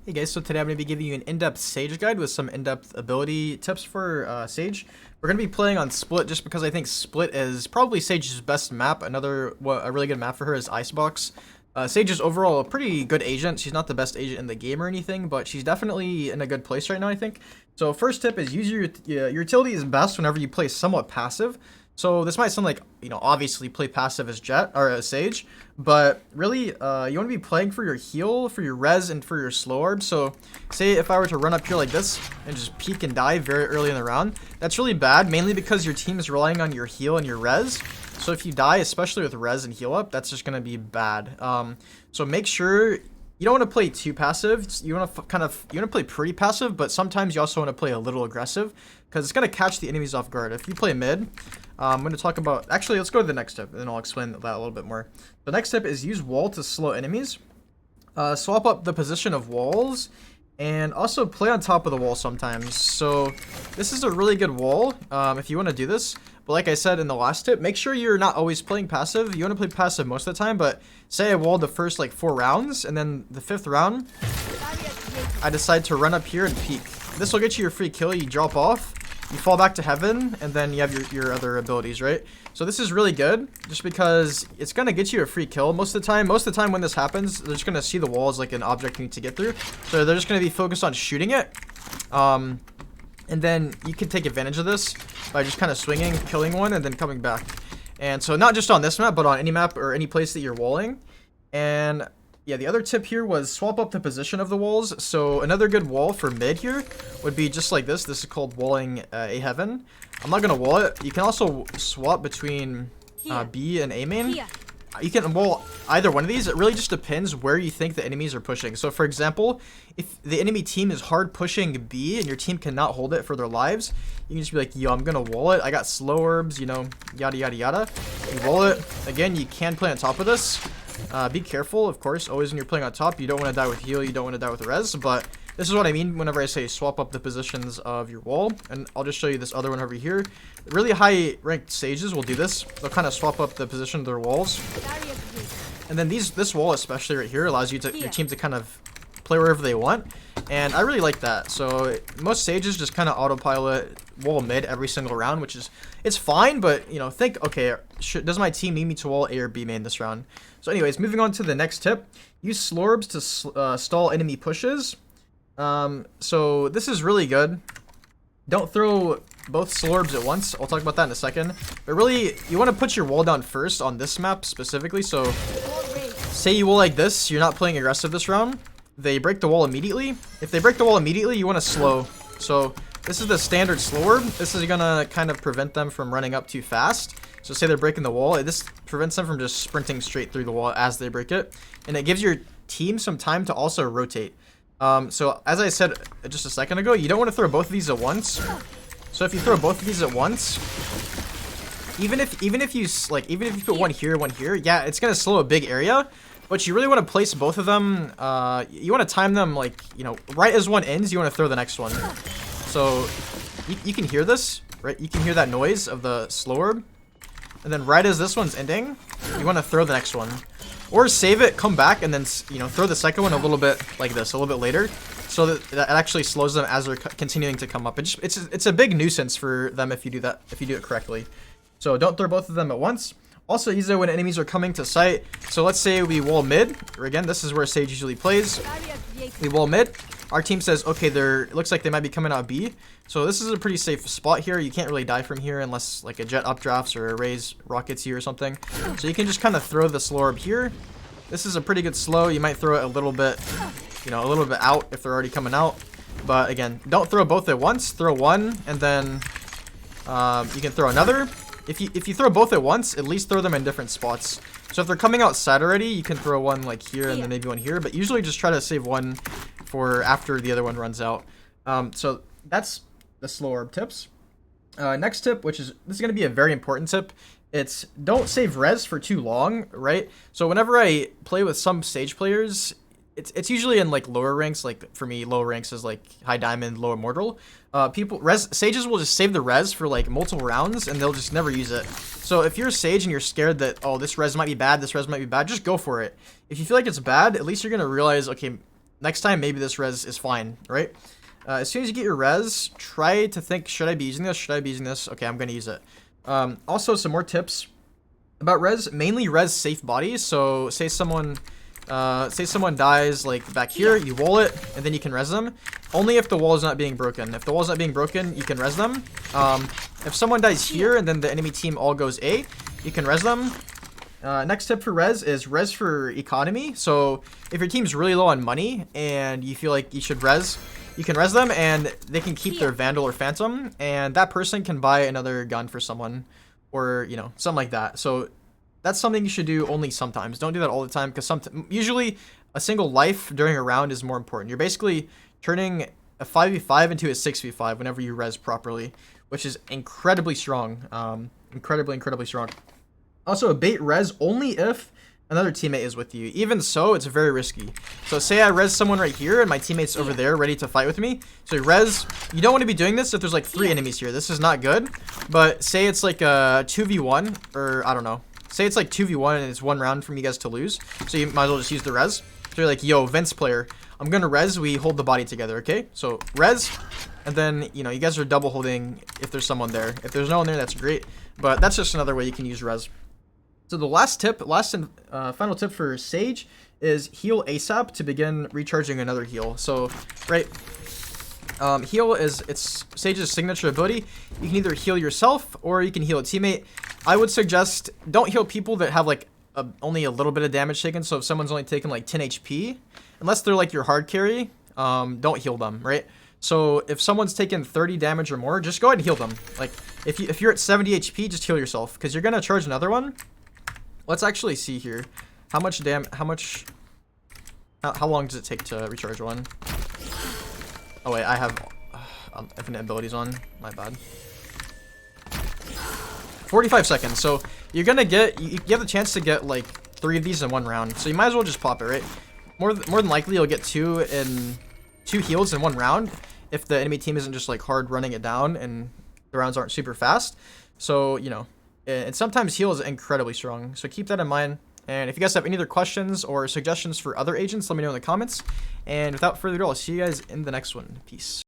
Hey guys, so today I'm going to be giving you an in-depth Sage guide with some in-depth ability tips for Sage. We're going to be playing on Split just because I think Split is probably Sage's best map. A really good map for her is Icebox. Sage is overall a pretty good agent. She's not the best agent in the game or anything, but she's definitely in a good place right now, I think. So first tip is use your utility is best whenever you play somewhat passive. So this might sound like, obviously play passive as Jet or as Sage, but really, you want to be playing for your heal, for your res, and for your slow orb. So say if I were to run up here like this and just peek and die very early in the round, that's really bad, mainly because your team is relying on your heal and your res. So if you die, especially with res and heal up, that's just going to be bad. So make sure you don't want to play too passive. You want to play pretty passive, but sometimes you also want to play a little aggressive because it's going to catch the enemies off guard. If you play mid, I'm going to talk about, actually, let's go to the next tip and then I'll explain that a little bit more. The next tip is use wall to slow enemies. Swap up the position of walls and also play on top of the wall sometimes. So this is a really good wall if you want to do this. But like I said in the last tip, make sure you're not always playing passive. You want to play passive most of the time, but say I walled the first like 4 rounds and then the 5th round, I decide to run up here and peek. This will get you your free kill. You drop off, you fall back to heaven, and then you have your other abilities, right? So this is really good just because it's going to get you a free kill most of the time. Most of the time when this happens, they're just going to see the wall as like an object you need to get through. So they're just going to be focused on shooting it. And then you can take advantage of this by just kind of swinging, killing one, and then coming back. And so not just on this map, but on any map or any place that you're walling. And yeah, the other tip here was swap up the position of the walls. So another good wall for mid here would be just like this. This is called walling A heaven. I'm not going to wall it. You can also swap between B and A main. You can wall either one of these. It really just depends where you think the enemies are pushing. So for example, if the enemy team is hard pushing B and your team cannot hold it for their lives, you can just be like, yo, I'm gonna wall it. I got slow orbs, yada yada yada. You wall it. Again, you can play on top of this. Be careful, of course, always when you're playing on top. You don't want to die with heal, you don't want to die with res, but this is what I mean whenever I say swap up the positions of your wall. And I'll just show you this other one over here. Really high ranked sages will do this. They'll kind of swap up the position of their walls. And then this wall especially right here allows your team to kind of play wherever they want. And I really like that. So most sages just kind of autopilot wall mid every single round, which is, it's fine, but think, okay, does my team need me to wall A or B main this round? So anyways, moving on to the next tip. Use slorbs to stall enemy pushes. So this is really good. Don't throw both slorbs at once. I'll talk about that in a second. But really, you want to put your wall down first on this map specifically. So say you wall like this, you're not playing aggressive this round. They break the wall immediately. If they break the wall immediately, you want to slow. So this is the standard slow orb. This is going to kind of prevent them from running up too fast. So say they're breaking the wall. This prevents them from just sprinting straight through the wall as they break it. And it gives your team some time to also rotate. So as I said just a second ago, you don't want to throw both of these at once. So if you throw both of these at once, even if you put one here, yeah, it's gonna slow a big area. But you really want to place both of them. You want to time them like right as one ends, you want to throw the next one. So you can hear this, right? You can hear that noise of the slow orb, and then right as this one's ending, you want to throw the next one. Or save it, come back, and then throw the second one a little bit like this, a little bit later, so that it actually slows them as they're continuing to come up. It's a big nuisance for them if you do that, if you do it correctly. So don't throw both of them at once. Also use it when enemies are coming to sight. So let's say we wall mid. Again, this is where Sage usually plays. We wall mid. Our team says, okay, it looks like they might be coming out B. So this is a pretty safe spot here. You can't really die from here unless like a jet updrafts or a raise rockets you or something. So you can just kind of throw the slow orb here. This is a pretty good slow. You might throw it a little bit out if they're already coming out. But again, don't throw both at once. Throw one, and then you can throw another. If you throw both at once, at least throw them in different spots. So if they're coming outside already, you can throw one like here and then maybe one here. But usually just try to save one for after the other one runs out. So that's the slow orb tips. Next tip, this is going to be a very important tip. It's don't save res for too long, right? So whenever I play with some Sage players, it's usually in like lower ranks. Like for me, lower ranks is like high diamond, low immortal. Sages will just save the res for like multiple rounds and they'll just never use it. So if you're a Sage and you're scared that, oh, this res might be bad, just go for it. If you feel like it's bad, at least you're gonna realize, okay, next time, maybe this res is fine, right? As soon as you get your res, try to think, should I be using this? Should I be using this? Okay, I'm going to use it. Also, some more tips about res. Mainly res safe bodies. So say someone dies like back here, you wall it, and then you can res them. Only if the wall is not being broken. If the wall is not being broken, you can res them. If someone dies here and then the enemy team all goes A, you can res them. Next tip for res is res for economy. So if your team's really low on money and you feel like you should res, you can res them and they can keep their Vandal or Phantom, and that person can buy another gun for someone, or, you know, something like that. So that's something you should do only sometimes. Don't do that all the time, because usually a single life during a round is more important. You're basically turning a 5v5 into a 6v5 whenever you res properly, which is incredibly strong. Incredibly strong. Also, bait res only if another teammate is with you. Even so, it's very risky. So say I res someone right here and my teammate's over there ready to fight with me. So you res, you don't want to be doing this if there's like 3 enemies here. This is not good. But say it's like a 2v1, or I don't know. Say it's like 2v1 and it's 1 round from you guys to lose. So you might as well just use the res. So you're like, yo, Vince player, I'm gonna res, we hold the body together, okay? So res, and then, you know, you guys are double holding if there's someone there. If there's no one there, that's great. But that's just another way you can use res. So the last and final tip for Sage is heal ASAP to begin recharging another heal. So, right, heal it's Sage's signature ability. You can either heal yourself or you can heal a teammate. I would suggest don't heal people that have like only a little bit of damage taken. So if someone's only taken like 10 HP, unless they're like your hard carry, don't heal them, right? So if someone's taken 30 damage or more, just go ahead and heal them. Like if you're at 70 HP, just heal yourself, because you're gonna charge another one. Let's actually see here. How long does it take to recharge one? Oh wait, I have infinite abilities on. My bad. 45 seconds. So you're gonna get, you have the chance to get like 3 of these in 1 round. So you might as well just pop it, right? More than likely you'll get 2 heals in 1 round if the enemy team isn't just like hard running it down and the rounds aren't super fast. So, you know, and sometimes heal is incredibly strong. So keep that in mind. And if you guys have any other questions or suggestions for other agents, let me know in the comments. And without further ado, I'll see you guys in the next one. Peace.